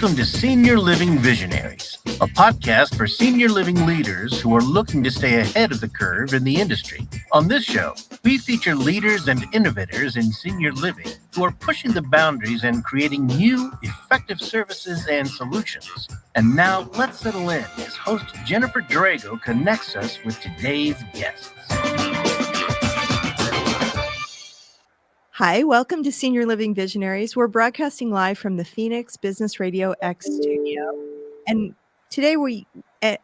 Welcome to Senior Living Visionaries, a podcast for senior living leaders who are looking to stay ahead of the curve in the industry. On this show, we feature leaders and innovators in senior living who are pushing the boundaries and creating new, effective services and solutions. And now let's settle in as host Jennifer Drago connects us with today's guests. Hi, welcome to Senior Living Visionaries. We're broadcasting live from the Phoenix Business Radio X studio. And today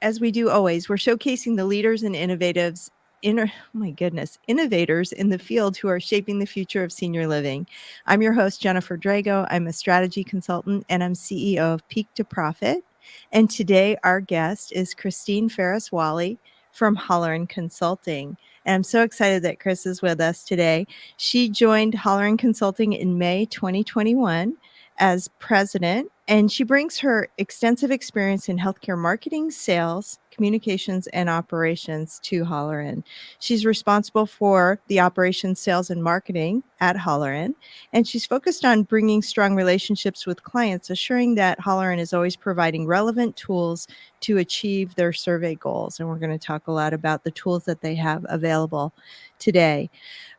as we do always, we're showcasing the leaders and innovators in the field who are shaping the future of senior living. I'm your host, Jennifer Drago. I'm a strategy consultant and I'm CEO of Peak to Profit. And today our guest is Christine Fares Walley from Holleran Consulting. And I'm so excited that Chris is with us today. She joined Holleran Consulting in May 2021 as president, and she brings her extensive experience in healthcare marketing, sales, communications, and operations to Holleran. She's responsible for the operations, sales, and marketing at Holleran, and she's focused on bringing strong relationships with clients, assuring that Holleran is always providing relevant tools to achieve their survey goals. And we're going to talk a lot about the tools that they have available today.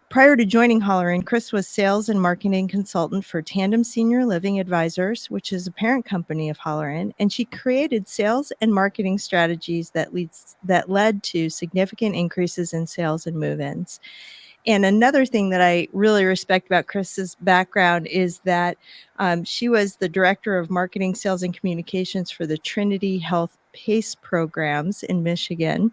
Prior to joining Holleran, Chris was sales and marketing consultant for Tandem Senior Living Advisors, which is a parent company of Holleran, and she created sales and marketing strategies that led to significant increases in sales and move-ins. And another thing that I really respect about Chris's background is that she was the director of marketing, sales, and communications for the Trinity Health PACE programs in Michigan.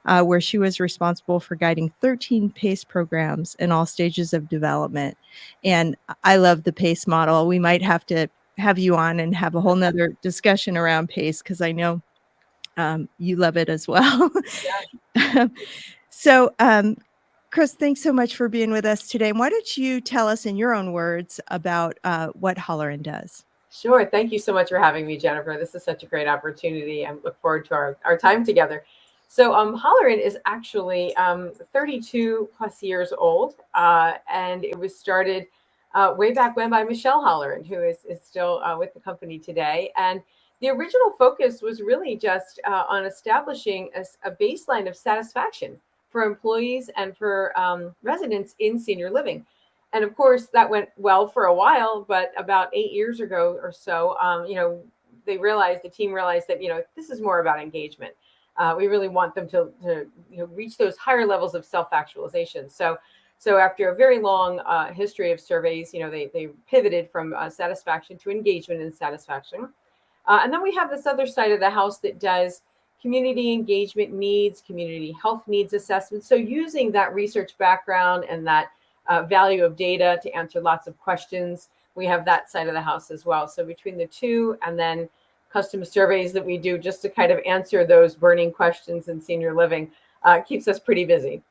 Where she was responsible for guiding 13 PACE programs in all stages of development. And I love the PACE model. We might have to have you on and have a whole nother discussion around PACE because I know you love it as well. Yeah. So, Chris, thanks so much for being with us today. And why don't you tell us in your own words about what Holleran does? Sure. Thank you so much for having me, Jennifer. This is such a great opportunity. I look forward to our time together. So Holleran is actually 32 plus years old, and it was started way back when by Michelle Holleran, who is still with the company today. And the original focus was really just on establishing a baseline of satisfaction for employees and for residents in senior living. And of course, that went well for a while, but about 8 years ago or so, the team realized that, this is more about engagement. We really want them to reach those higher levels of self-actualization. So after a very long history of surveys, they pivoted from satisfaction to engagement and satisfaction. And then we have this other side of the house that does community engagement needs, community health needs assessment. So using that research background and that value of data to answer lots of questions, we have that side of the house as well. So between the two, and then custom surveys that we do just to kind of answer those burning questions in senior living keeps us pretty busy.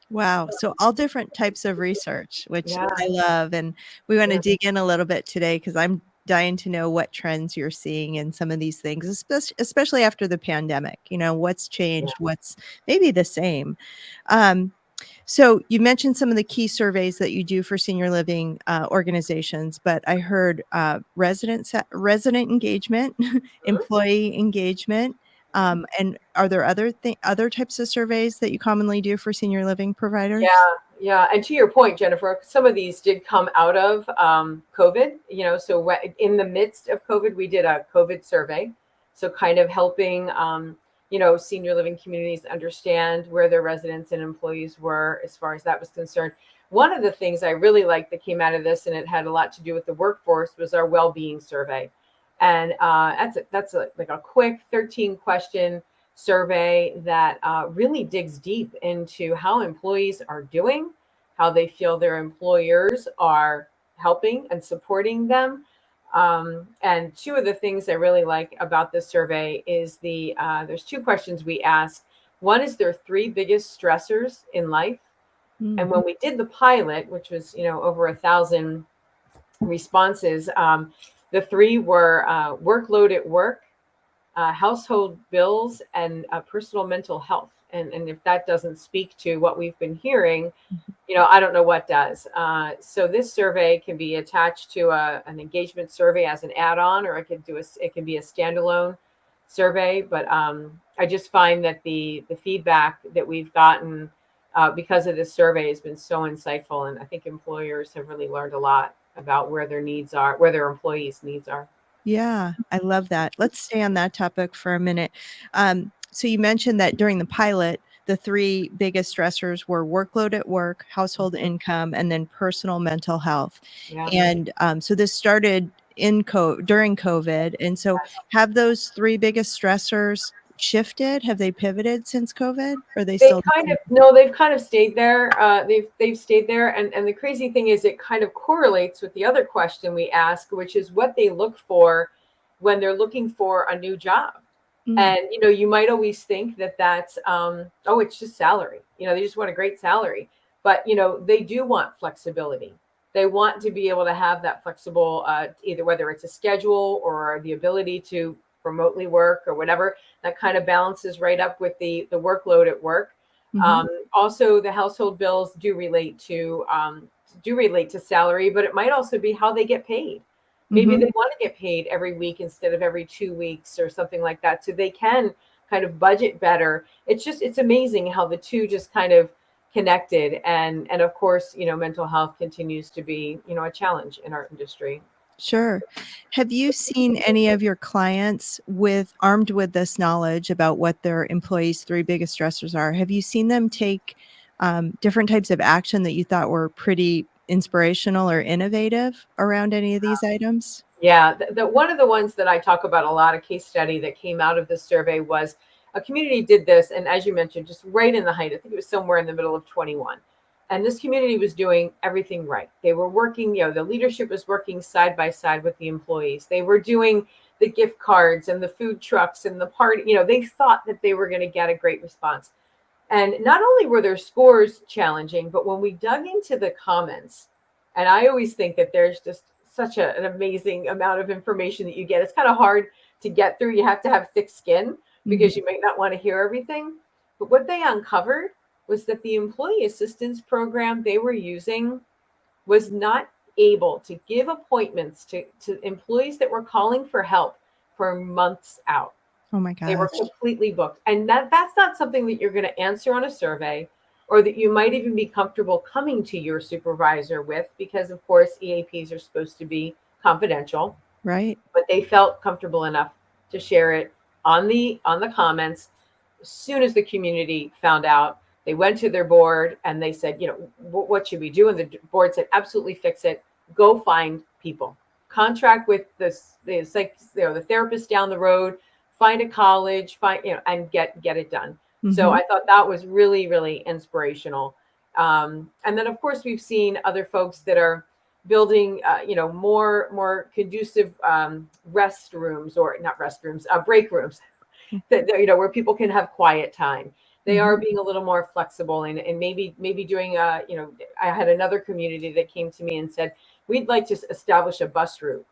Wow. So all different types of research, which I love. And we want to dig in a little bit today because I'm dying to know what trends you're seeing in some of these things, especially after the pandemic. What's changed, what's maybe the same. So you mentioned some of the key surveys that you do for senior living organizations, but I heard resident engagement, employee engagement, and are there other types of surveys that you commonly do for senior living providers? Yeah. And to your point, Jennifer, some of these did come out of COVID. So in the midst of COVID, we did a COVID survey. So kind of helping senior living communities understand where their residents and employees were as far as that was concerned. One of the things I really liked that came out of this, and it had a lot to do with the workforce, was our wellbeing survey. And that's like a quick 13-question survey that really digs deep into how employees are doing, how they feel their employers are helping and supporting them. And two of the things I really like about this survey is there's two questions we ask. One is their 3 biggest stressors in life. Mm-hmm. And when we did the pilot, which was, over 1,000 responses, the 3 were workload at work, household bills, and personal mental health. And if that doesn't speak to what we've been hearing I don't know what does. So this survey can be attached to an engagement survey as an add-on, or it can be a standalone survey. But I just find that the feedback that we've gotten because of this survey has been so insightful, and I think employers have really learned a lot about where their needs are, where their employees' needs are. Yeah, I love that. Let's stay on that topic for a minute. So you mentioned that during the pilot, the three biggest stressors were workload at work, household income, and then personal mental health. Yeah. And so this started during COVID. And so have those three biggest stressors shifted? Have they pivoted since COVID? Or are they They still the kind same? of no, they've kind of stayed there. They've stayed there, and the crazy thing is, it kind of correlates with the other question we ask, which is what they look for when they're looking for a new job. Mm, And you might always think that that's oh, it's just salary. They just want a great salary, but they do want flexibility. They want to be able to have that flexible, either whether it's a schedule or the ability to remotely work or whatever. That kind of balances right up with the workload at work. mhm, Also, the household bills do relate to salary, but it might also be how they get paid. Maybe mhm. they want to get paid every week instead of every 2 weeks or something like that, so they can kind of budget better. It's amazing how the two just kind of connected, and of course, mental health continues to be a challenge in our industry. Sure. Have you seen any of your clients armed with this knowledge about what their employees' three biggest stressors are? Have you seen them take different types of action that you thought were pretty inspirational or innovative around any of these items? Yeah, the one of the ones that I talk about a lot, a case study that came out of this survey, was a community did this, and as you mentioned, just right in the height, I think it was somewhere in the middle of 21. And this community was doing everything right. They were working, the leadership was working side by side with the employees. They were doing the gift cards and the food trucks and the party. They thought that they were going to get a great response. And not only were their scores challenging, but when we dug into the comments, and I always think that there's just such an amazing amount of information that you get. It's kind of hard to get through. You have to have thick skin Mhm. because you might not want to hear everything. But what they uncovered was that the employee assistance program they were using was not able to give appointments to employees that were calling for help for months out. Oh my They were gosh. completely booked. And that's not something that you're going to answer on a survey, or that you might even be comfortable coming to your supervisor with, because of course EAPs are supposed to be confidential, Right. but they felt comfortable enough to share it on the comments. As soon as the community found out, they went to their board and they said, what should we do? And the board said, absolutely fix it. Go find people. Contract with the therapist down the road, find a college, and get it done. So Mhm. I thought that was really, really inspirational. And then of course we've seen other folks that are building, more conducive restrooms, or not restrooms, break rooms that where people can have quiet time. They are Mhm. being a little more flexible, and maybe doing I had another community that came to me and said, we'd like to establish a bus route,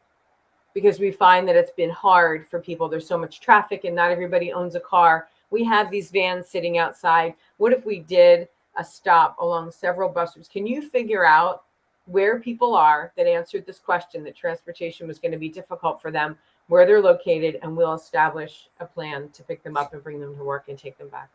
because we find that it's been hard for people. There's so much traffic and not everybody owns a car. We have these vans sitting outside. What if we did a stop along several bus routes? Can you figure out where people are that answered this question, that transportation was going to be difficult for them, where they're located, and we'll establish a plan to pick them up and bring them to work and take them back.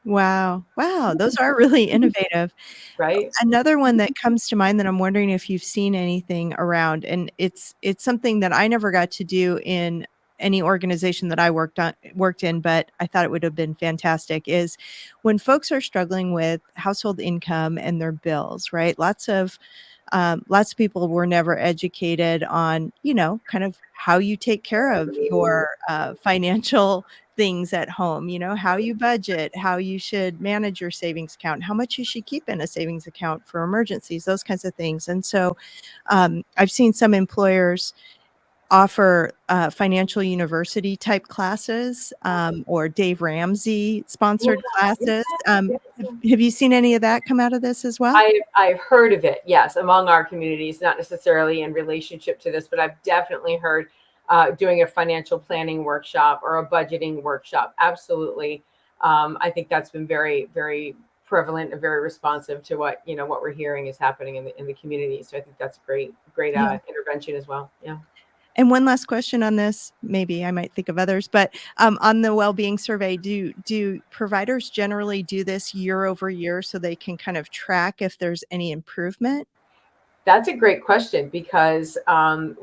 Wow. Wow. Those are really innovative. Right? Another one that comes to mind that I'm wondering if you've seen anything around, and it's something that I never got to do in any organization that I worked in, but I thought it would have been fantastic, is when folks are struggling with household income and their bills, right? Lots of people were never educated on, kind of how you take care of your financial things at home, how you budget, how you should manage your savings account, how much you should keep in a savings account for emergencies, those kinds of things. And so I've seen some employers offer financial university type classes, or Dave Ramsey Yeah, sponsored yeah, classes. yes. Have you seen any of that come out of this as well? I've heard of it, yes, among our communities, not necessarily in relationship to this, but I've definitely heard doing a financial planning workshop or a budgeting workshop. Absolutely. I think that's been very, very prevalent and very responsive to what we're hearing is happening in the community. So I think that's a great Yeah. intervention as well. Yeah. And one last question on this, maybe I might think of others, but on the well-being survey, do providers generally do this year over year so they can kind of track if there's any improvement? That's a great question, because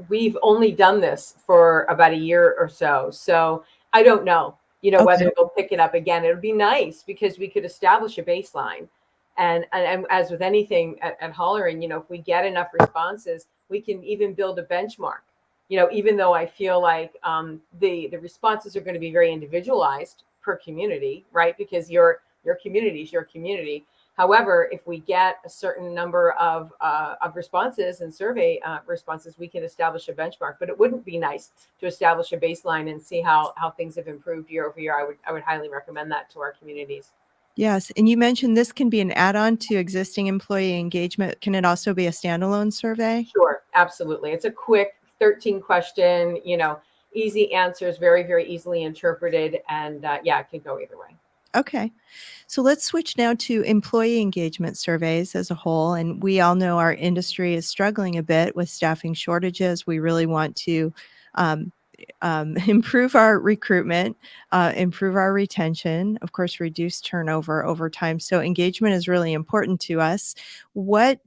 we've only done this for about a year or so. So I don't know, whether Okay. they'll pick it up again. It would be nice because we could establish a baseline. And as with anything at Holleran, if we get enough responses, we can even build a benchmark. Even though I feel like the responses are going to be very individualized per community, right? Because your community is your community. However, if we get a certain number of responses and survey responses, we can establish a benchmark. But it wouldn't be nice to establish a baseline and see how things have improved year over year. I would highly recommend that to our communities. Yes, and you mentioned this can be an add-on to existing employee engagement. Can it also be a standalone survey? Sure, absolutely. It's a quick 13 question, easy answers, very, very easily interpreted. And yeah, it can go either way. Okay. So let's switch now to employee engagement surveys as a whole. And we all know our industry is struggling a bit with staffing shortages. We really want to um, improve our recruitment, improve our retention, of course, reduce turnover over time. So engagement is really important to us. What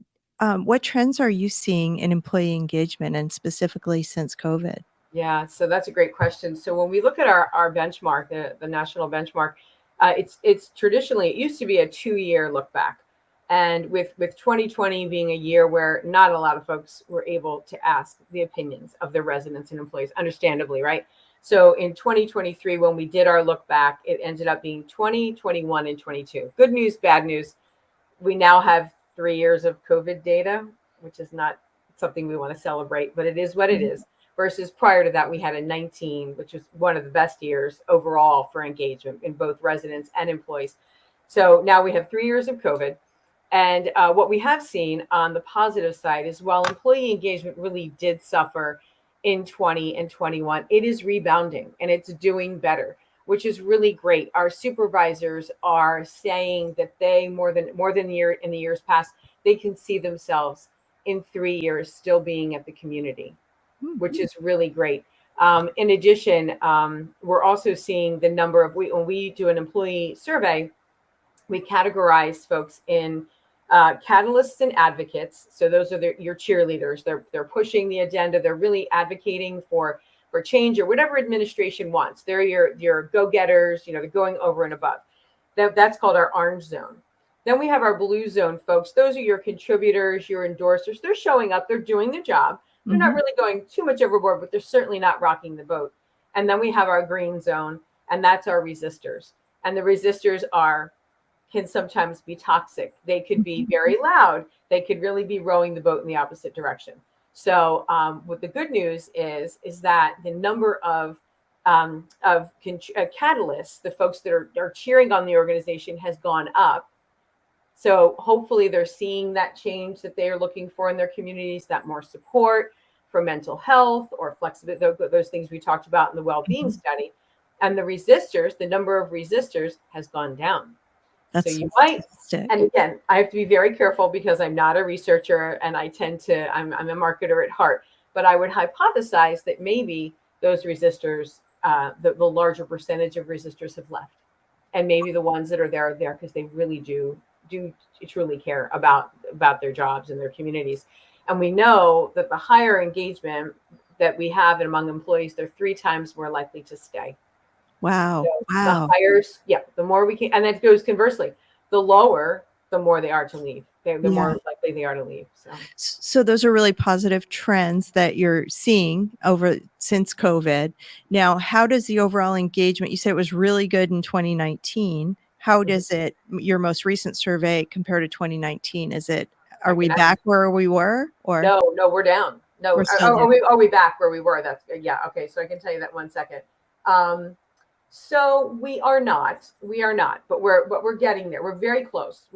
trends are you seeing in employee engagement, and specifically since COVID? Yeah, so that's a great question. So when we look at our benchmark, the national benchmark, it's traditionally, it used to be a 2-year look back. And with 2020 being a year where not a lot of folks were able to ask the opinions of their residents and employees, understandably, right? So in 2023, when we did our look back, it ended up being 20, 21, and 22. Good news, bad news. We now have 3 years of COVID data, which is not something we want to celebrate, but it is what it is. Versus prior to that, we had a 19, which was one of the best years overall for engagement in both residents and employees. So now we have 3 years of COVID. And what we have seen on the positive side is, while employee engagement really did suffer in 20 and 21, it is rebounding and it's doing better, which is really great. Our supervisors are saying that they, more than in the years past, they can see themselves in 3 years still being at the community, which is really great. In addition, we're also seeing the number of, when we do an employee survey, we categorize folks in catalysts and advocates. So those are your cheerleaders. They're pushing the agenda. They're really advocating for change or whatever administration wants. They're your go-getters. They're going over and above. That's called our orange zone. Then we have our blue zone folks. Those are your contributors, your endorsers. They're showing up. They're doing the job. They're not really going too much overboard, but they're certainly not rocking the boat. And then we have our green zone, and that's our resistors. And the resistors can sometimes be toxic. They could be very loud. They could really be rowing the boat in the opposite direction. So what the good news is that the number of catalysts, the folks that are cheering on the organization, has gone up. So hopefully they're seeing that change that they are looking for in their communities, that more support for mental health or flexibility, those things we talked about in the well-being study. And the resistors, the number of resistors has gone down. That's so you might, fantastic. and again, I have to be very careful because I'm not a researcher and I'm a marketer at heart, but I would hypothesize that maybe those resistors, the larger percentage of resistors have left. And maybe the ones that are there because they really do truly care about their jobs and their communities. And we know that the higher engagement that we have among employees, they're 3 times more likely to stay. Wow. So Wow. the higher, the more we can, and that goes conversely, the lower, the more they are to leave. The more likely they are to leave. So those are really positive trends that you're seeing since COVID. Now, how does the overall engagement, you said it was really good in 2019. How does your most recent survey compare to 2019? Are we back where we were, or? No, we're down. No, We're still down. Are we back where we were? That's okay. So I can tell you that 1 second. So we are not, but we're getting there. We're very close.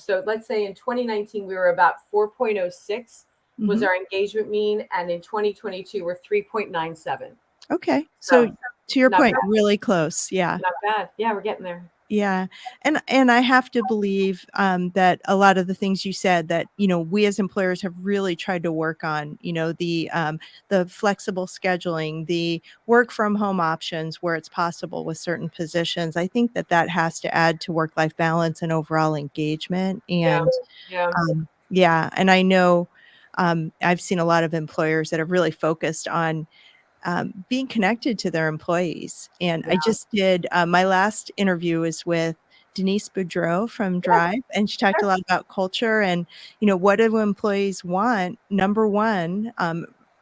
So let's say in 2019, we were about 4.06 was our engagement mean. And in 2022, we're 3.97. Okay. So to your point, bad. really close. Yeah. Not bad. Yeah, we're getting there. Yeah. And I have to believe that a lot of the things you said that, we as employers have really tried to work on, the flexible scheduling, the work from home options where it's possible with certain positions. I think that that has to add to work-life balance and overall engagement. Yeah, And yeah, yeah, and I know I've seen a lot of employers that have really focused on being connected to their employees. And I yeah. just did my last interview is with Denise Boudreau from Yeah, Drive, and she talked sure. a lot about culture and what do employees want? Number one,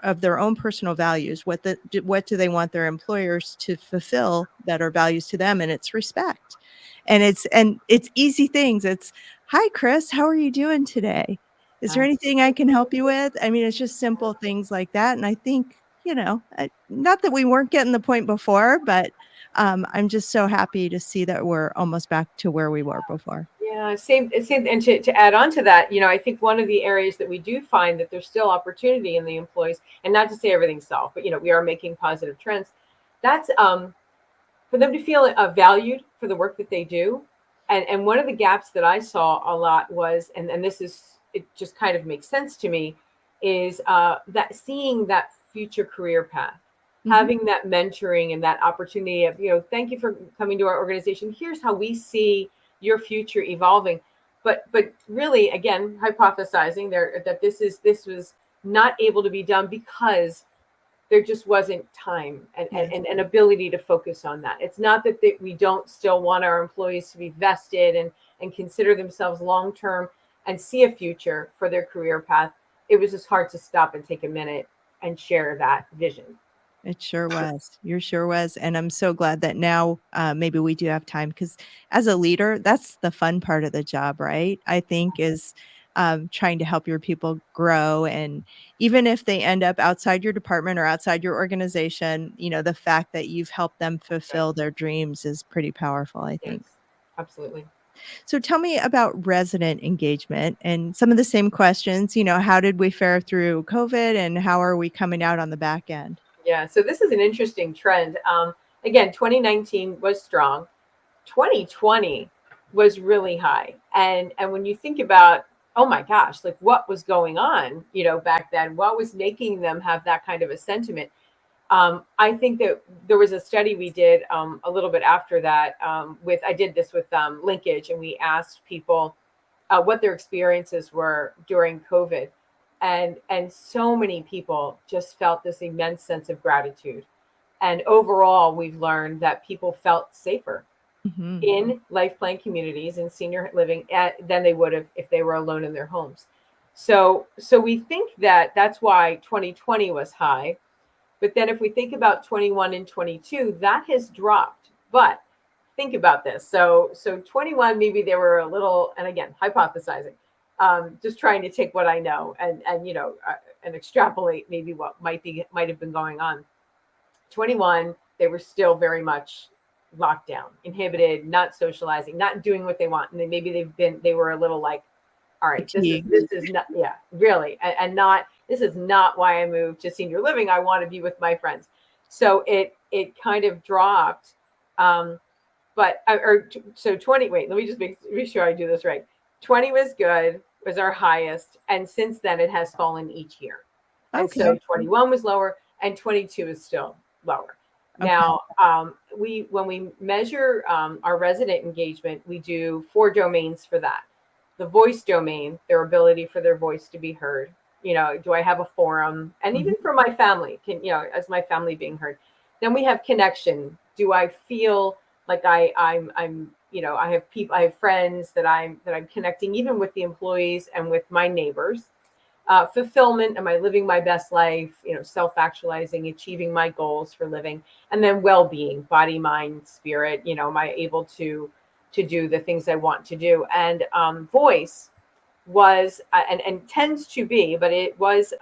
of their own personal values. What do they want their employers to fulfill that are values to them? And it's respect. And it's easy things. It's, hi Chris, how are you doing today? Is there Nice. anything I can help you with? I mean, it's just simple things like that. And I think, not that we weren't getting the point before, but I'm just so happy to see that we're almost back to where we were before. Yeah, same. And to add on to that, I think one of the areas that we do find that there's still opportunity in the employees, and not to say everything's solved, but we are making positive trends. That's for them to feel valued for the work that they do. And one of the gaps that I saw a lot was, and this is, it just kind of makes sense to me, is that seeing that future career path, Mhm. having that mentoring and that opportunity of, thank you for coming to our organization. Here's how we see your future evolving. But really, again, hypothesizing there that this was not able to be done because there just wasn't time Yes. and ability to focus on that. It's not that we don't still want our employees to be vested and consider themselves long term and see a future for their career path. It was just hard to stop and take a minute and share that vision. It sure was. You sure was. And I'm so glad that now maybe we do have time because as a leader, that's the fun part of the job, right? I think is trying to help your people grow. And even if they end up outside your department or outside your organization, the fact that you've helped them Right. fulfill their dreams is pretty powerful, I Yes, think. absolutely. So tell me about resident engagement and some of the same questions. How did we fare through COVID and how are we coming out on the back end? Yeah, so this is an interesting trend. Again, 2019 was strong. 2020 was really high. And when you think about, oh my gosh, like what was going on, back then, what was making them have that kind of a sentiment? I think that there was a study we did a little bit after that I did this with Linkage, and we asked people what their experiences were during COVID. And so many people just felt this immense sense of gratitude. And overall, we've learned that people felt safer Mhm. in life plan communities and senior living than they would have if they were alone in their homes. So we think that that's why 2020 was high. But then if we think about 21 and 22, that has dropped. But think about this. So 21, maybe they were a little, and again, hypothesizing, just trying to take what I know and extrapolate maybe what might have been going on. 21, they were still very much locked down, inhibited, not socializing, not doing what they want. And then maybe they were a little like, all right, Fatigue. this is not, yeah, really. And not, this is not why I moved to senior living. I want to be with my friends. So it kind of dropped. So 20, wait, let me just make sure I do this right. 20 was good, was our highest. And since then it has fallen each year. And so Okay. 21 was lower and 22 is still lower. Okay. Now, when we measure our resident engagement, we do 4 domains for that. The voice domain, their ability for their voice to be heard. Do I have a forum? And even Mhm. for my family, as my family being heard. Then we have connection. Do I feel like I have people, I have friends that I'm connecting, even with the employees and with my neighbors. Fulfillment, am I living my best life? Self-actualizing, achieving my goals for living. And then well-being, body, mind, spirit. Am I able to do the things I want to do? And voice was and tends to be, but it was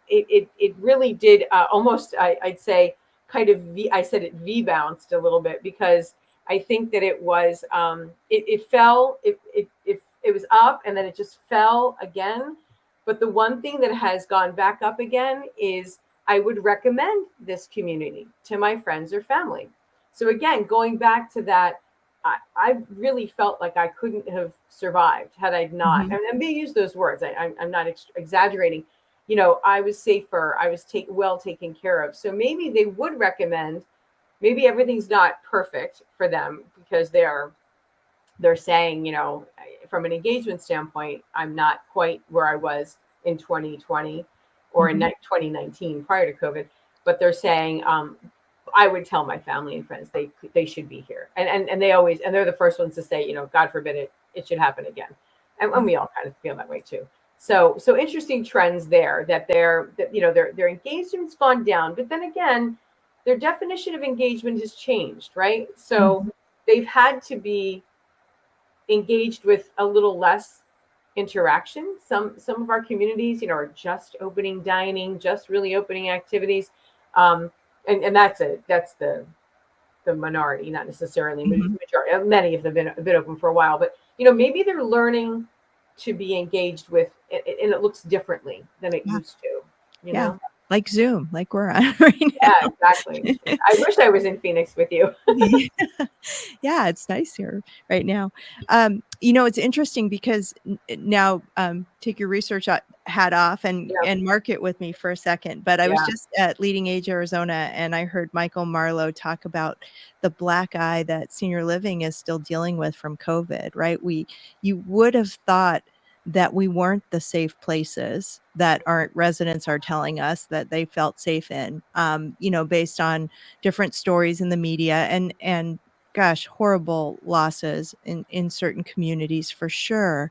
it really did almost, I'd say, kind of I said it V bounced a little bit, because I think that it was it fell, it was up and then it just fell again. But the one thing that has gone back up again is I would recommend this community to my friends or family. So again, going back to that, I really felt like I couldn't have survived had I not, Mhm. and they use those words. I'm not exaggerating. I was safer. I was well taken care of. So maybe they would recommend, maybe everything's not perfect for them because they're saying, from an engagement standpoint, I'm not quite where I was in 2020 or in Mhm. 2019 prior to COVID, but they're saying, I would tell my family and friends they should be here, and they always, and they're the first ones to say, God forbid it should happen again, and we all kind of feel that way too. So interesting trends there that their engagement's gone down, but then again, their definition of engagement has changed, right? So Mhm. they've had to be engaged with a little less interaction. Some of our communities, are just opening dining, just really opening activities, and that's the minority, not necessarily Mhm. majority. Many of them have been open for a while, but maybe they're learning to be engaged with it, and it looks differently than it Yeah. used to. You Yeah. know? Like Zoom, like we're on right Yeah, now. exactly. I wish I was in Phoenix with you. Yeah. Yeah, it's nice here right now. It's interesting because now, take your research hat off and Yeah, mark it with me for a second. But I was yeah, just at Leading Age Arizona, and I heard Michael Marlowe talk about the black eye that senior living is still dealing with from COVID, right? You would have thought that we weren't the safe places that our residents are telling us that they felt safe in, based on different stories in the media and gosh, horrible losses in certain communities for sure.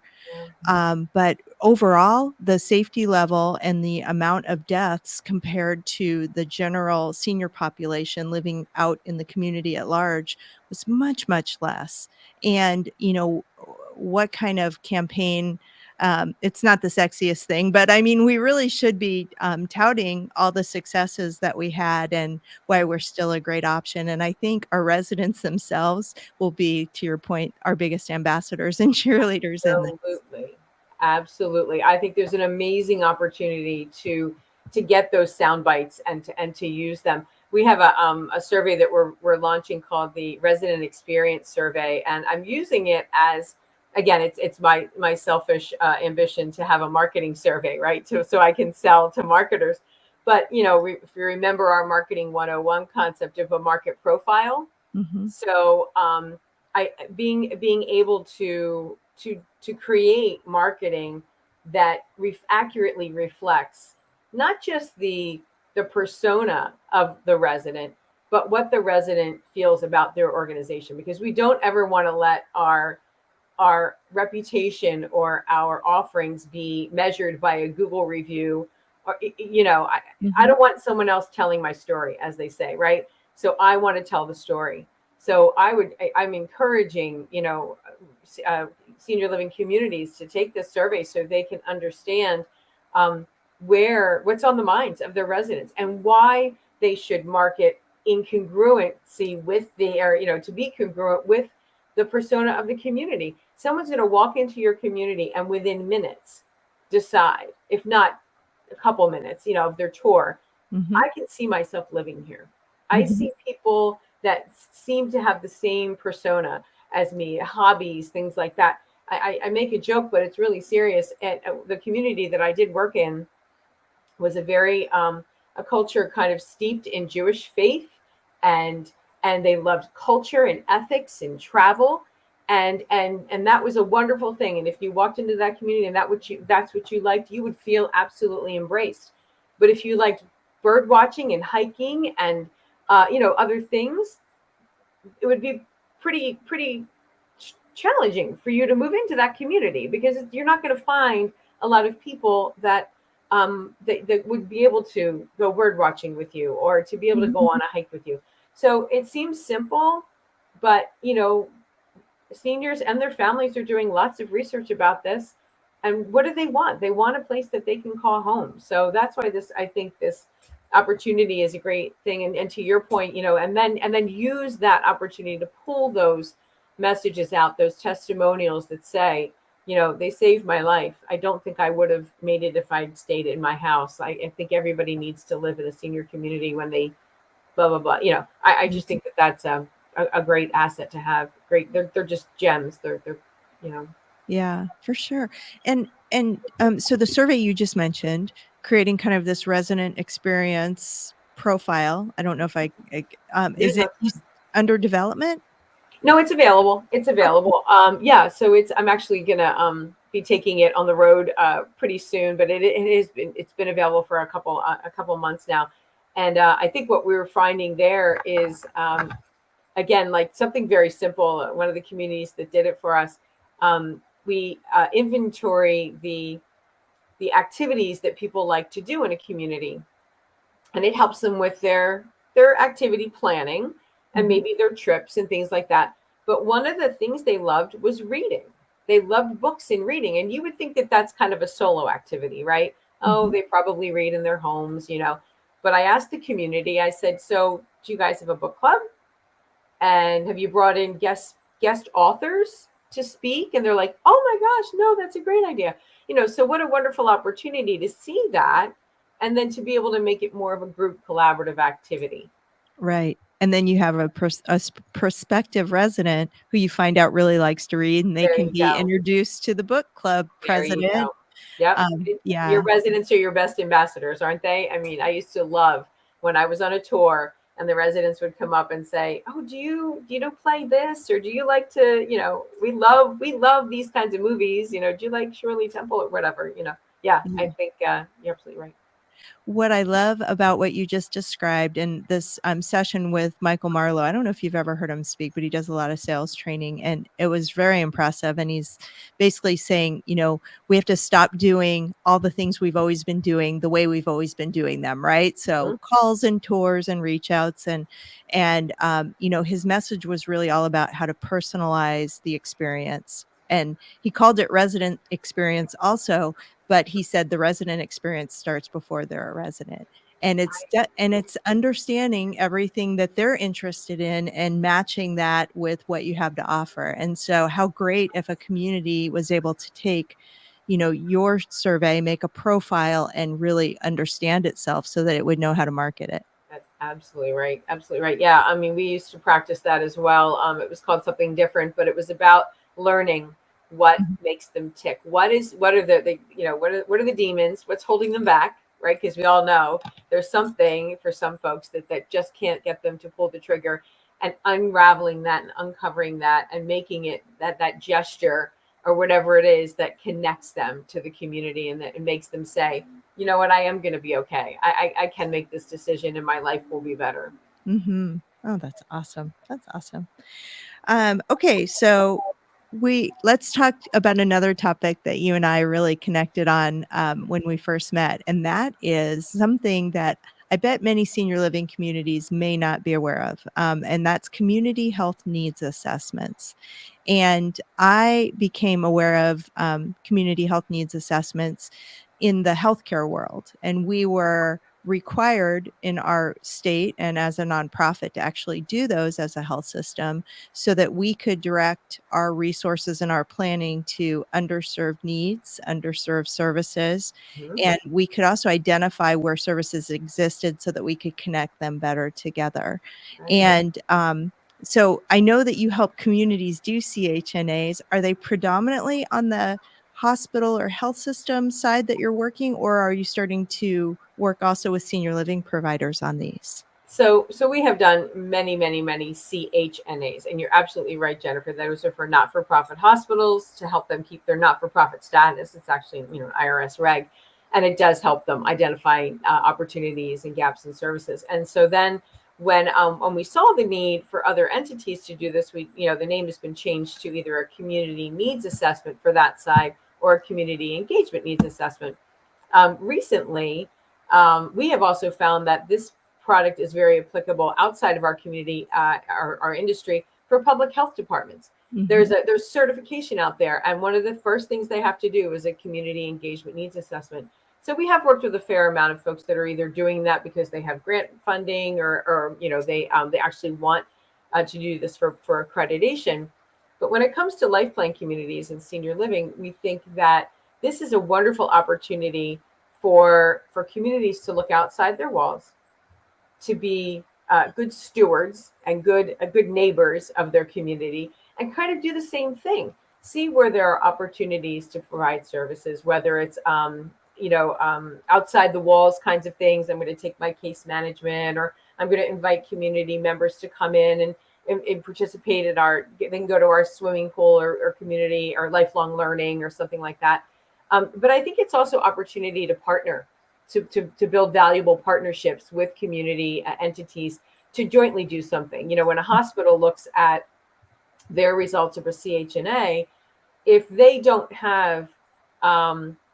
yeah. But overall, the safety level and the amount of deaths compared to the general senior population living out in the community at large was much, much less. And, what kind of campaign? It's not the sexiest thing, but I mean, we really should be touting all the successes that we had and why we're still a great option. And I think our residents themselves will be, to your point, our biggest ambassadors and cheerleaders in this. Absolutely. Absolutely. I think there's an amazing opportunity to get those sound bites and to use them. We have a survey that we're launching called the Resident Experience Survey, and I'm using it as, again, it's my selfish ambition to have a marketing survey, right? So I can sell to marketers. But if you remember our marketing 101 concept of a market profile, Mhm. so I being able to create marketing that accurately reflects not just the persona of the resident, but what the resident feels about their organization. Because we don't ever want to let our reputation or our offerings be measured by a Google review. Or, I Mhm. don't want someone else telling my story, as they say, right? So I want to tell the story. So I'm encouraging, uh, senior living communities to take this survey so they can understand um, what's on the minds of their residents and why they should market in congruency with to be congruent with the persona of the community. Someone's going to walk into your community and within minutes decide, if not a couple minutes, of their tour, Mhm. I can see myself living here. I Mhm. see people that seem to have the same persona as me, hobbies, things like that. I make a joke, but it's really serious. At the community that I did work in was a culture kind of steeped in Jewish faith, and they loved culture and ethics and travel, and that was a wonderful thing. And if you walked into that community and that's what you liked, you would feel absolutely embraced. But if you liked bird watching and hiking and other things, it would be pretty challenging for you to move into that community because you're not going to find a lot of people that would be able to go bird watching with you or to be able to Mhm. go on a hike with you. So it seems simple, but seniors and their families are doing lots of research about this. And what do they want? They want a place that they can call home. So that's why I think this opportunity is a great thing. And to your point, and then use that opportunity to pull those messages out, those testimonials that say, they saved my life. I don't think I would have made it if I'd stayed in my house. I think everybody needs to live in a senior community when they blah, blah, blah. I just think that that's a great asset to have great. They're just gems. They're Yeah, for sure. And so the survey you just mentioned, creating kind of this resident experience profile. I don't know if is Yeah, it under development? no, it's available. It's available. Yeah, so I'm actually gonna be taking it on the road pretty soon, but it's been available for a couple months now, and I think what we were finding there is again, like something very simple. One of the communities that did it for us, we inventory the activities that people like to do in a community, and it helps them with their activity planning and maybe their trips and things like that. But one of the things they loved was reading. They loved books and reading, and you would think that that's kind of a solo activity, right? Oh, Mhm. they probably read in their homes, but I asked the community, I said, so do you guys have a book club, and have you brought in guest authors to speak? And they're like, oh my gosh, no, that's a great idea. So what a wonderful opportunity to see that, and then to be able to make it more of a group collaborative activity. Right. And then you have a prospective resident who you find out really likes to read, and they There can you be go. introduced to the book club There you president. go. Yep. Your Yeah. residents are your best ambassadors, aren't they? I mean, I used to love when I was on a tour and the residents would come up and say, oh, do you play this, or do you like to, we love these kinds of movies, do you like Shirley Temple or whatever, yeah, I Yeah. think you're absolutely right. What I love about what you just described in this session with Michael Marlowe, I don't know if you've ever heard him speak, but he does a lot of sales training, and it was very impressive. And he's basically saying, we have to stop doing all the things we've always been doing the way we've always been doing them, right? So calls and tours and reach outs, and his message was really all about how to personalize the experience. And he called it resident experience also, but he said the resident experience starts before they're a resident. And it's understanding everything that they're interested in and matching that with what you have to offer. And so how great if a community was able to take, your survey, make a profile, and really understand itself so that it would know how to market it. That's absolutely right. Absolutely right. Yeah. I mean, we used to practice that as well. It was called something different, but it was about learning what Mhm. makes them tick. What are what are the demons? What's holding them back? Right. Because we all know there's something for some folks that just can't get them to pull the trigger, and unraveling that and uncovering that and making it that gesture or whatever it is that connects them to the community, and that it makes them say, you know what, I am going to be okay. I can make this decision and my life will be better. Mhm. Oh, that's awesome. That's awesome. Okay, so let's talk about another topic that you and I really connected on when we first met, and that is something that I bet many senior living communities may not be aware of, and that's community health needs assessments. And I became aware of community health needs assessments in the healthcare world, and we were required in our state and as a nonprofit to actually do those as a health system so that we could direct our resources and our planning to underserved needs, underserved services, Mhm. and we could also identify where services existed so that we could connect them better together. Right. And so I know that you help communities do CHNAs. Are they predominantly on the hospital or health system side that you're working, or are you starting to work also with senior living providers on these? So we have done many, many, many CHNAs, and you're absolutely right, Jennifer. Those are for not-for-profit hospitals to help them keep their not-for-profit status. It's actually, an IRS reg, and it does help them identify opportunities and gaps in services. And so then when we saw the need for other entities to do this, the name has been changed to either a community needs assessment for that side or a community engagement needs assessment. Recently, we have also found that this product is very applicable outside of our community, our industry, for public health departments. Mhm. There's certification out there, and one of the first things they have to do is a community engagement needs assessment. So we have worked with a fair amount of folks that are either doing that because they have grant funding, or they actually want to do this for accreditation. But when it comes to life plan communities and senior living, we think that this is a wonderful opportunity for communities to look outside their walls, to be good stewards and good neighbors of their community, and kind of do the same thing. See where there are opportunities to provide services, whether it's outside the walls kinds of things. I'm going to take my case management, or I'm going to invite community members to come in and participate at they can go to our swimming pool or community or lifelong learning or something like that. But I think it's also opportunity to partner, to build valuable partnerships with community entities to jointly do something. When a hospital looks at their results of a CHNA, if they don't have,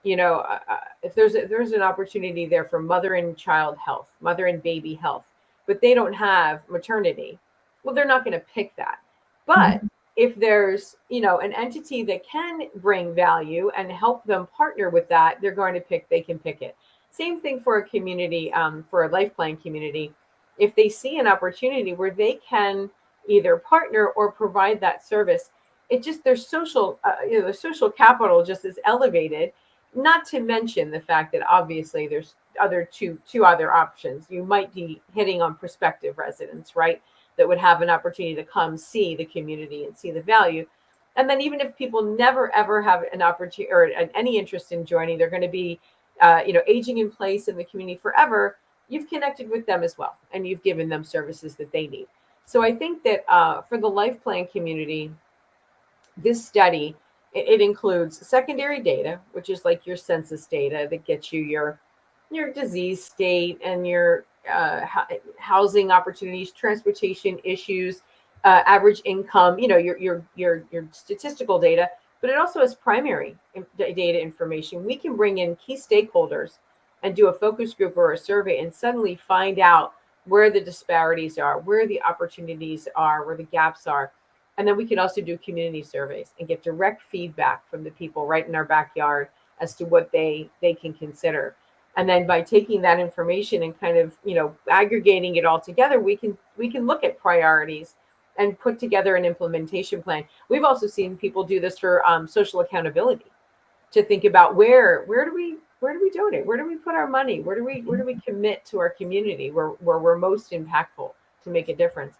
if there's an opportunity there for mother and child health, mother and baby health, but they don't have maternity, well, they're not going to pick that. But if there's, an entity that can bring value and help them partner with that, they can pick it. Same thing for a community, for a life plan community. If they see an opportunity where they can either partner or provide that service, their social, their social capital just is elevated. Not to mention the fact that obviously there's two other options. You might be hitting on prospective residents, right? That would have an opportunity to come see the community and see the value. And then even if people never ever have an opportunity or any interest in joining, they're going to be, aging in place in the community forever. You've connected with them as well, and you've given them services that they need. So I think that for the life plan community, this study, it includes secondary data, which is like your census data that gets you your disease state and your housing opportunities, transportation issues, average income, your statistical data. But it also has primary data information. We can bring in key stakeholders and do a focus group or a survey and suddenly find out where the disparities are, where the opportunities are, where the gaps are. And then we can also do community surveys and get direct feedback from the people right in our backyard as to what they can consider. And then by taking that information and kind of, aggregating it all together, we can look at priorities and put together an implementation plan. We've also seen people do this for social accountability, to think about where do we donate? Where do we put our money? Where do we commit to our community where we're most impactful to make a difference?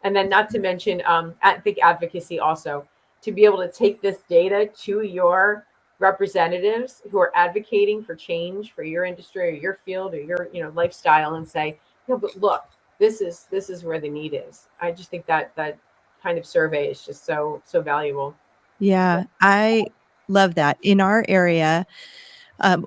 And then not to mention, I think advocacy also, to be able to take this data to your representatives who are advocating for change for your industry or your field or your lifestyle, and say, but look, this is where the need is. I just think that kind of survey is just so valuable. Yeah, I love that. In our area,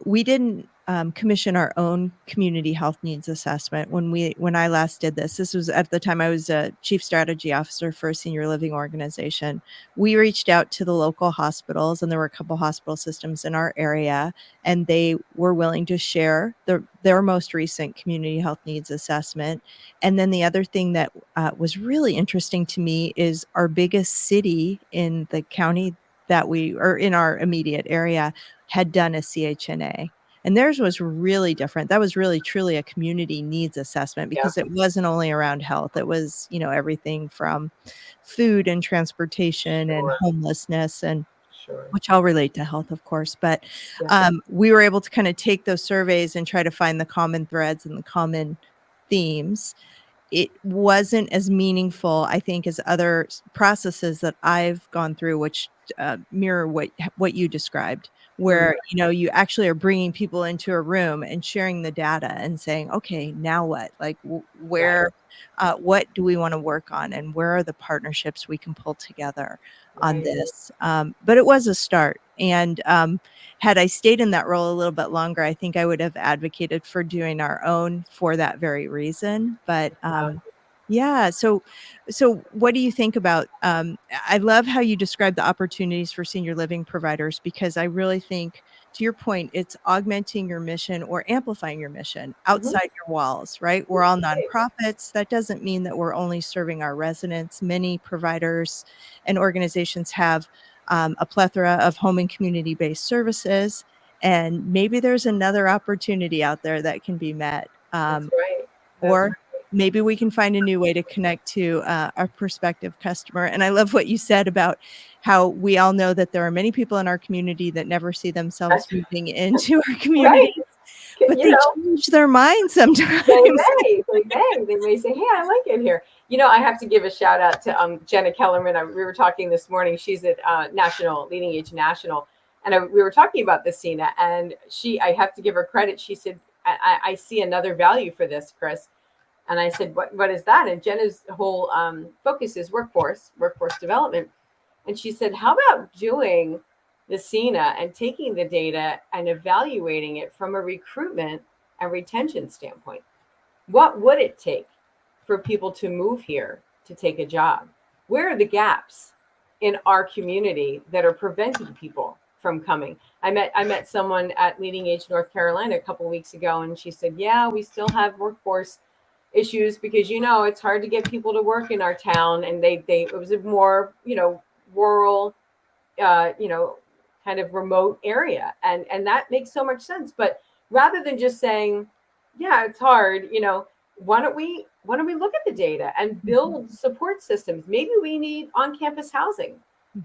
we didn't commission our own community health needs assessment when I last did this. This was at the time I was a chief strategy officer for a senior living organization. We reached out to the local hospitals, and there were a couple hospital systems in our area, and they were willing to share their most recent community health needs assessment. And then the other thing that was really interesting to me is our biggest city in the county or in our immediate area had done a CHNA, and theirs was really different. That was really truly a community needs assessment, because it wasn't only around health. It was, everything from food and transportation and homelessness, and which all relate to health, of course. But we were able to kind of take those surveys and try to find the common threads and the common themes. It wasn't as meaningful, I think, as other processes that I've gone through, which mirror what you described, where you actually are bringing people into a room and sharing the data and saying, okay, now what? Like where, what do we want to work on, and where are the partnerships we can pull together on this? But it was a start, and had I stayed in that role a little bit longer, I think I would have advocated for doing our own for that very reason. But yeah. So what do you think about, I love how you describe the opportunities for senior living providers, because I really think, to your point, it's augmenting your mission or amplifying your mission outside your walls, right? We're all nonprofits. That doesn't mean that we're only serving our residents. Many providers and organizations have a plethora of home and community-based services, and maybe there's another opportunity out there that can be met. Or maybe we can find a new way to connect to our prospective customer. And I love what you said about how we all know that there are many people in our community that never see themselves moving into our community. But you they know, change their mind sometimes. they may say, hey, I like it here. I have to give a shout out to Jenna Kellerman. We were talking this morning. She's at Leading Age National. And we were talking about this, Sina, and I have to give her credit. She said, I see another value for this, Chris. And I said, what is that? And Jenna's whole focus is workforce development. And she said, how about doing the Sina and taking the data and evaluating it from a recruitment and retention standpoint? What would it take for people to move here to take a job? Where are the gaps in our community that are preventing people from coming? I met someone at Leading Age North Carolina a couple of weeks ago, and she said, yeah, we still have workforce issues because it's hard to get people to work in our town, and it was a more rural kind of remote area, and that makes so much sense. But rather than just saying, yeah, it's hard, why don't we look at the data and build support systems? Maybe we need on-campus housing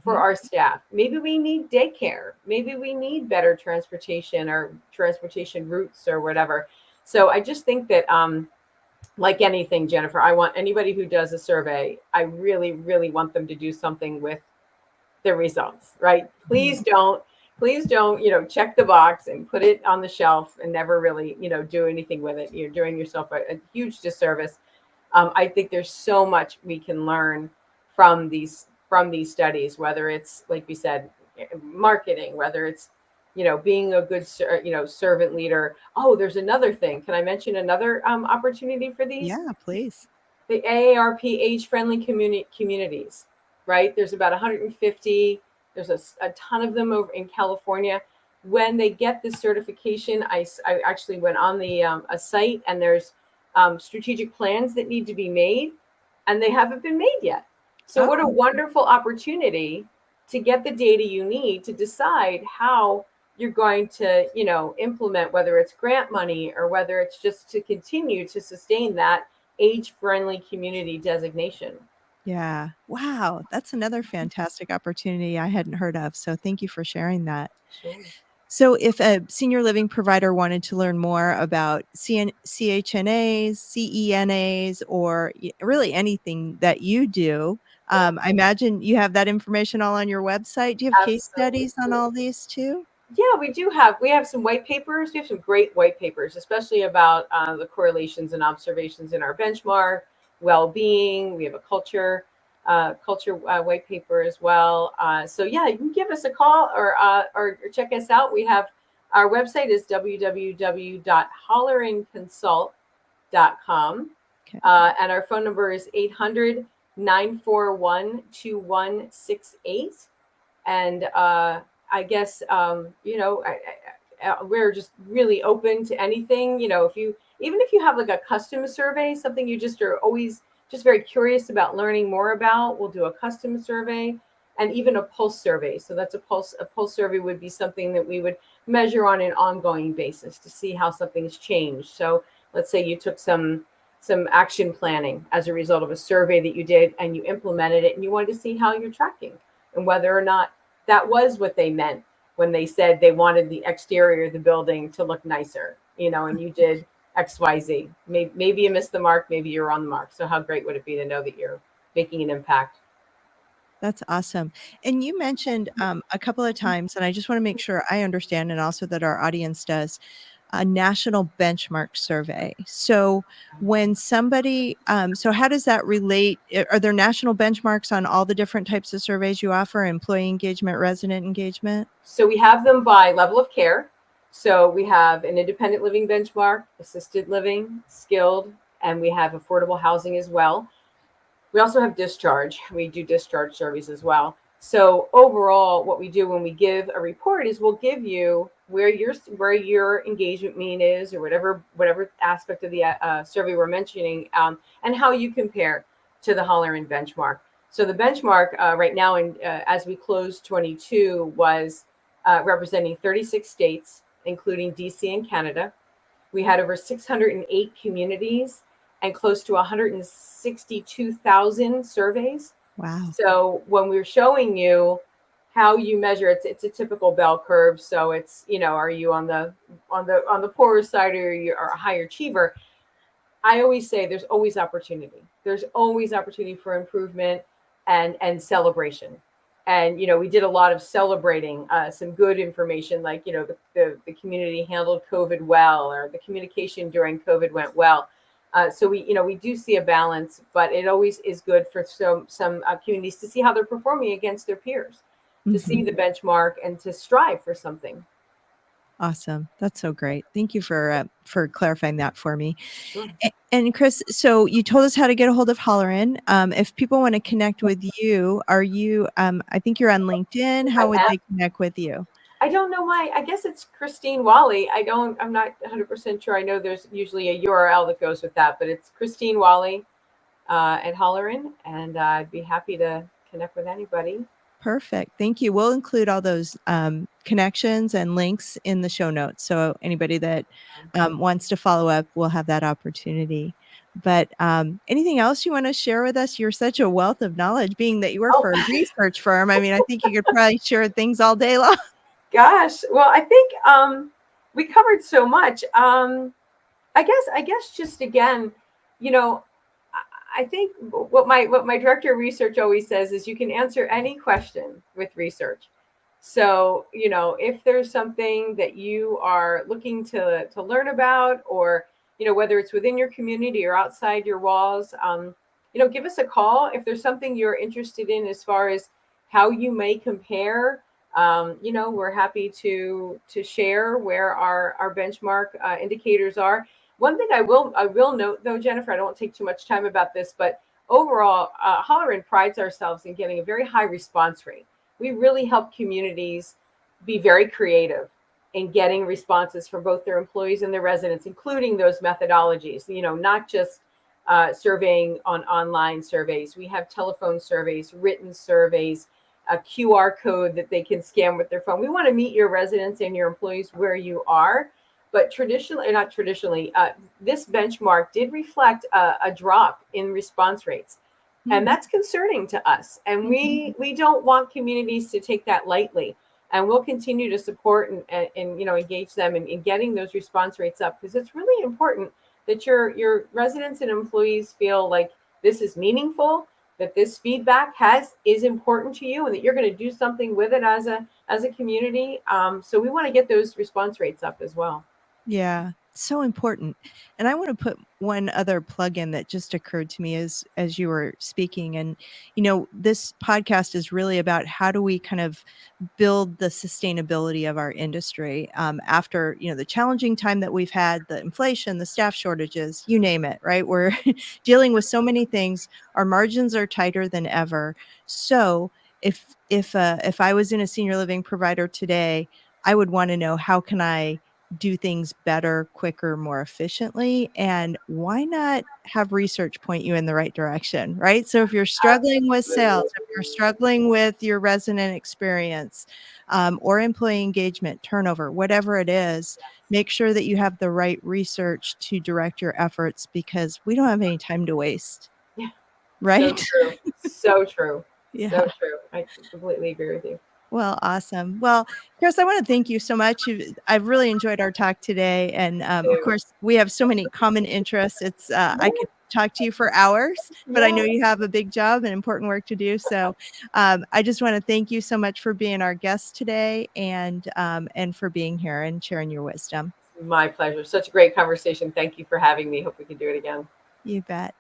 for our staff. Maybe we need daycare. Maybe we need better transportation or transportation routes or whatever. So I just think that like anything, Jennifer, I want anybody who does a survey, I really, really want them to do something with the results, right? Please don't, check the box and put it on the shelf and never really, do anything with it. You're doing yourself a huge disservice. I think there's so much we can learn from these studies, whether it's, like we said, marketing, whether it's, being a good, servant leader. Oh, there's another thing. Can I mention another opportunity for these? Yeah, please. The AARP age-friendly communities, right? There's about 150. There's a ton of them over in California. When they get this certification, I actually went on the a site, and there's strategic plans that need to be made, and they haven't been made yet. So what a wonderful opportunity to get the data you need to decide how you're going to, implement, whether it's grant money or whether it's just to continue to sustain that age-friendly community designation. Yeah. Wow. That's another fantastic opportunity I hadn't heard of. So thank you for sharing that. Sure. So if a senior living provider wanted to learn more about CHNAs, CENAs, or really anything that you do, I imagine you have that information all on your website. Do you have case studies on all these too? Yeah, we have some white papers. We have some great white papers, especially about the correlations and observations in our benchmark, well-being. We have a culture white paper as well. So yeah, you can give us a call or check us out. We have our website is www.holleranconsult.com. Okay. And our phone number is 800-941-2168. And I guess, we're just really open to anything. Even if you have like a custom survey, something you just are always just very curious about learning more about, we'll do a custom survey and even a pulse survey. So that's a pulse survey would be something that we would measure on an ongoing basis to see how something's changed. So let's say you took some action planning as a result of a survey that you did and you implemented it and you wanted to see how you're tracking and whether or not that was what they meant when they said they wanted the exterior of the building to look nicer, and you did XYZ. Maybe you missed the mark, maybe you're on the mark. So how great would it be to know that you're making an impact? That's awesome. And you mentioned a couple of times, and I just want to make sure I understand and also that our audience does, a national benchmark survey. So when somebody, so how does that relate? Are there national benchmarks on all the different types of surveys you offer, employee engagement, resident engagement? So we have them by level of care. So we have an independent living benchmark, assisted living, skilled, and we have affordable housing as well. We also have discharge. We do discharge surveys as well. So overall, what we do when we give a report is we'll give you where your engagement mean is, or whatever aspect of the survey we're mentioning, and how you compare to the Holleran benchmark. So the benchmark right now, as we closed 22, was representing 36 states, including DC and Canada. We had over 608 communities and close to 162,000 surveys. Wow. So when we're showing you how you measure it's a typical bell curve. So it's, are you on the poorer side, or you are a high achiever? I always say there's always opportunity. There's always opportunity for improvement and celebration. And, we did a lot of celebrating some good information, like, the community handled COVID well, or the communication during COVID went well. So we do see a balance, but it always is good for some communities to see how they're performing against their peers, to see the benchmark and to strive for something. Awesome. That's so great. Thank you for clarifying that for me. Sure. And Chris, so you told us how to get a hold of Holleran. If people want to connect with you, are you, I think you're on LinkedIn. How would they connect with you? I don't know why. I guess it's Christine Walley. I'm not 100% sure. I know there's usually a URL that goes with that, but it's Christine Walley at Holleran, and I'd be happy to connect with anybody. Perfect. Thank you. We'll include all those connections and links in the show notes. So anybody that wants to follow up will have that opportunity. But anything else you want to share with us? You're such a wealth of knowledge, being that you work for a research firm. I mean, I think you could probably share things all day long. Gosh. Well, I think we covered so much. I guess just again, I think what my director of research always says is you can answer any question with research. So, if there's something that you are looking to learn about, or, whether it's within your community or outside your walls, give us a call. If there's something you're interested in as far as how you may compare, we're happy to share where our benchmark indicators are. One thing I will note, though, Jennifer, I don't want to take too much time about this, but overall, Holleran prides ourselves in getting a very high response rate. We really help communities be very creative in getting responses from both their employees and their residents, including those methodologies, not just surveying on online surveys. We have telephone surveys, written surveys, a QR code that they can scan with their phone. We want to meet your residents and your employees where you are. But not traditionally, this benchmark did reflect a drop in response rates. And that's concerning to us. And we don't want communities to take that lightly. And we'll continue to support and engage them in getting those response rates up, because it's really important that your residents and employees feel like this is meaningful, that this feedback is important to you, and that you're going to do something with it as a community. So we want to get those response rates up as well. Yeah, so important. And I want to put one other plug-in that just occurred to me as you were speaking. And, this podcast is really about how do we kind of build the sustainability of our industry after, the challenging time that we've had, the inflation, the staff shortages, you name it, right? We're dealing with so many things. Our margins are tighter than ever. So if I was in a senior living provider today, I would want to know, how can I do things better, quicker, more efficiently? And why not have research point you in the right direction, right? So if you're struggling with sales, if you're struggling with your resident experience, or employee engagement, turnover, whatever it is, make sure that you have the right research to direct your efforts, because we don't have any time to waste. Yeah. Right? So true. So true. Yeah. So true. I completely agree with you. Well, awesome. Well, Chris, I want to thank you so much. I've really enjoyed our talk today. And of course, we have so many common interests. I could talk to you for hours, but I know you have a big job and important work to do. So I just want to thank you so much for being our guest today, and for being here and sharing your wisdom. My pleasure. Such a great conversation. Thank you for having me. Hope we can do it again. You bet.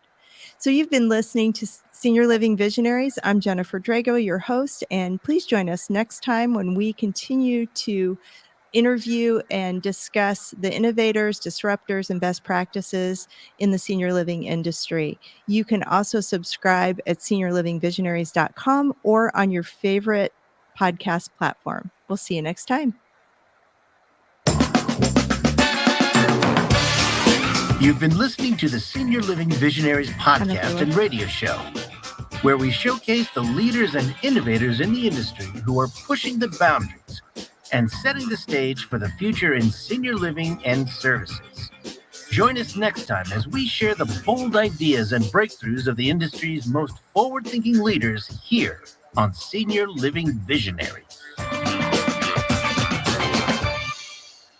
So you've been listening to Senior Living Visionaries. I'm Jennifer Drago, your host, and please join us next time when we continue to interview and discuss the innovators, disruptors, and best practices in the senior living industry. You can also subscribe at seniorlivingvisionaries.com or on your favorite podcast platform. We'll see you next time. You've been listening to the Senior Living Visionaries podcast and radio show, where we showcase the leaders and innovators in the industry who are pushing the boundaries and setting the stage for the future in senior living and services. Join us next time as we share the bold ideas and breakthroughs of the industry's most forward-thinking leaders here on Senior Living Visionaries.